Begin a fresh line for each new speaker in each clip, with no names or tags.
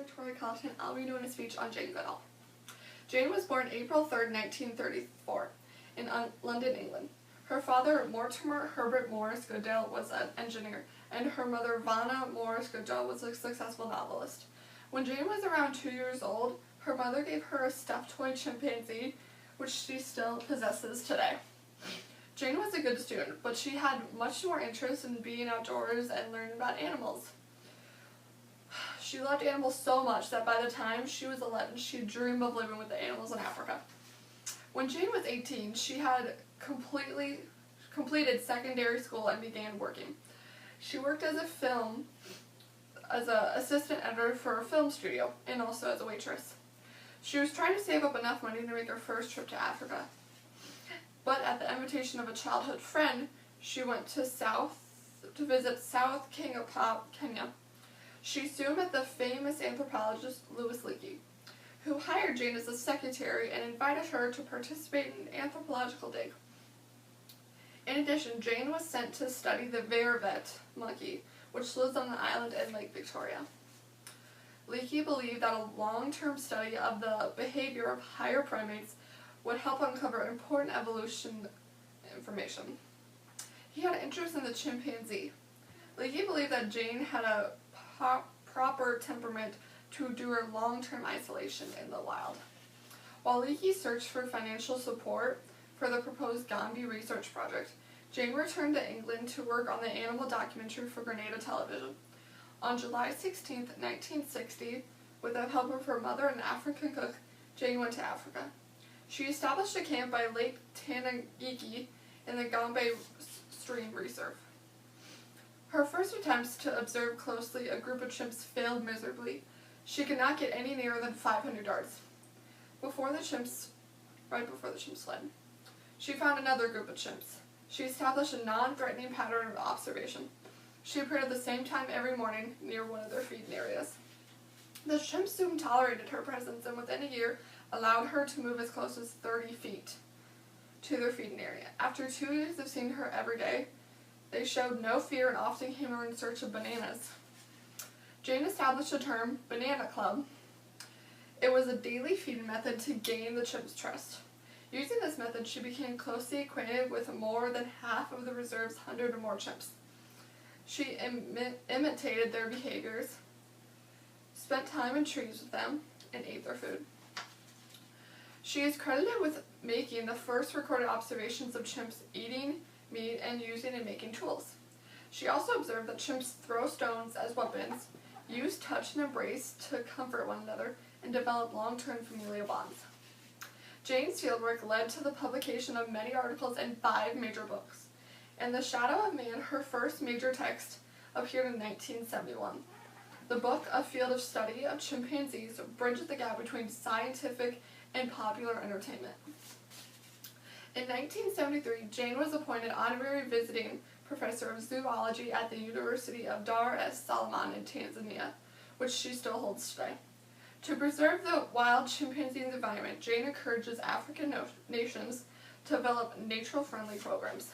Victoria Carlton. I'll be doing a speech on Jane Goodall. Jane was born April 3rd, 1934, in London, England. Her father, Mortimer Herbert Morris Goodall, was an engineer, and her mother, Vanna Morris Goodall, was a successful novelist. When Jane was around 2 years old, her mother gave her a stuffed toy chimpanzee, which she still possesses today. Jane was a good student, but she had much more interest in being outdoors and learning about animals. She loved animals so much that by the time she was 11, she dreamed of living with the animals in Africa. When Jane was 18, she had completed secondary school and began working. She worked as an assistant editor for a film studio and also as a waitress. She was trying to save up enough money to make her first trip to Africa. But at the invitation of a childhood friend, she went to visit South Kenya. She soon met the famous anthropologist Louis Leakey, who hired Jane as a secretary and invited her to participate in an anthropological dig. In addition, Jane was sent to study the vervet monkey, which lives on the island in Lake Victoria. Leakey believed that a long-term study of the behavior of higher primates would help uncover important evolution information. He had an interest in the chimpanzee. Leakey believed that Jane had a proper temperament to endure long-term isolation in the wild. While Leakey searched for financial support for the proposed Gombe research project, Jane returned to England to work on the animal documentary for Grenada Television. On July 16, 1960, with the help of her mother and an African cook, Jane went to Africa. She established a camp by Lake Tanganyika in the Gombe Stream Reserve. Her first attempts to observe closely a group of chimps failed miserably. She could not get any nearer than 500 yards. Right before the chimps fled, she found another group of chimps. She established a non-threatening pattern of observation. She appeared at the same time every morning near one of their feeding areas. The chimps soon tolerated her presence and within a year allowed her to move as close as 30 feet to their feeding area. After 2 years of seeing her every day, they showed no fear and often came her in search of bananas. Jane established the term Banana Club. It was a daily feeding method to gain the chimps' trust. Using this method, she became closely acquainted with more than half of the reserve's 100 or more chimps. She imitated their behaviors, spent time in trees with them, and ate their food. She is credited with making the first recorded observations of chimps eating meat and using and making tools. She also observed that chimps throw stones as weapons, use touch and embrace to comfort one another, and develop long-term familial bonds. Jane's fieldwork led to the publication of many articles and 5 major books. In The Shadow of Man, her first major text, appeared in 1971. The book, a field of study of chimpanzees, bridges the gap between scientific and popular entertainment. In 1973, Jane was appointed honorary visiting professor of zoology at the University of Dar es Salaam in Tanzania, which she still holds today. To preserve the wild chimpanzee environment, Jane encourages African nations to develop nature-friendly programs.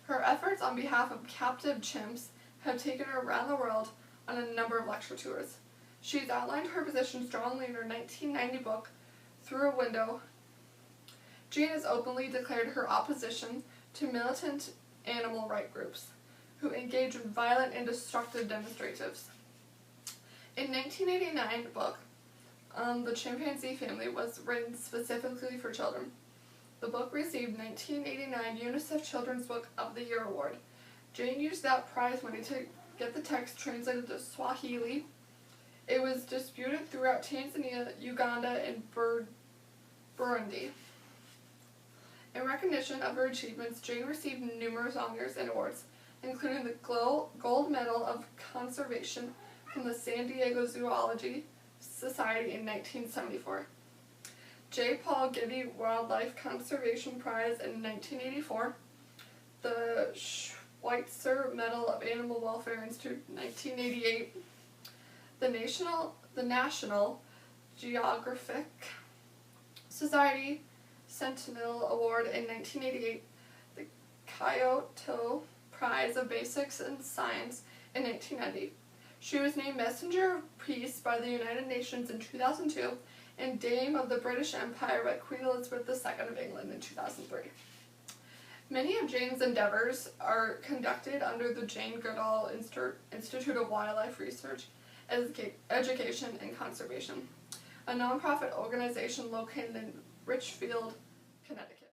Her efforts on behalf of captive chimps have taken her around the world on a number of lecture tours. She's outlined her position strongly in her 1990 book, Through a Window. Jane has openly declared her opposition to militant animal rights groups who engage in violent and destructive demonstrations. In 1989, the book, The Chimpanzee Family, was written specifically for children. The book received 1989 UNICEF Children's Book of the Year award. Jane used that prize money to get the text translated to Swahili. It was distributed throughout Tanzania, Uganda, and Burundi. In recognition of her achievements, Jane received numerous honors and awards, including the Gold Medal of Conservation from the San Diego Zoology Society in 1974, J. Paul Getty Wildlife Conservation Prize in 1984, the Schweitzer Medal of Animal Welfare Institute in 1988, the National Geographic Society Sentinel Award in 1988, the Kyoto Prize of Basics in Science in 1990. She was named Messenger of Peace by the United Nations in 2002 and Dame of the British Empire by Queen Elizabeth II of England in 2003. Many of Jane's endeavors are conducted under the Jane Goodall Institute of Wildlife Research, Education, and Conservation, a nonprofit organization located in Richfield, Connecticut.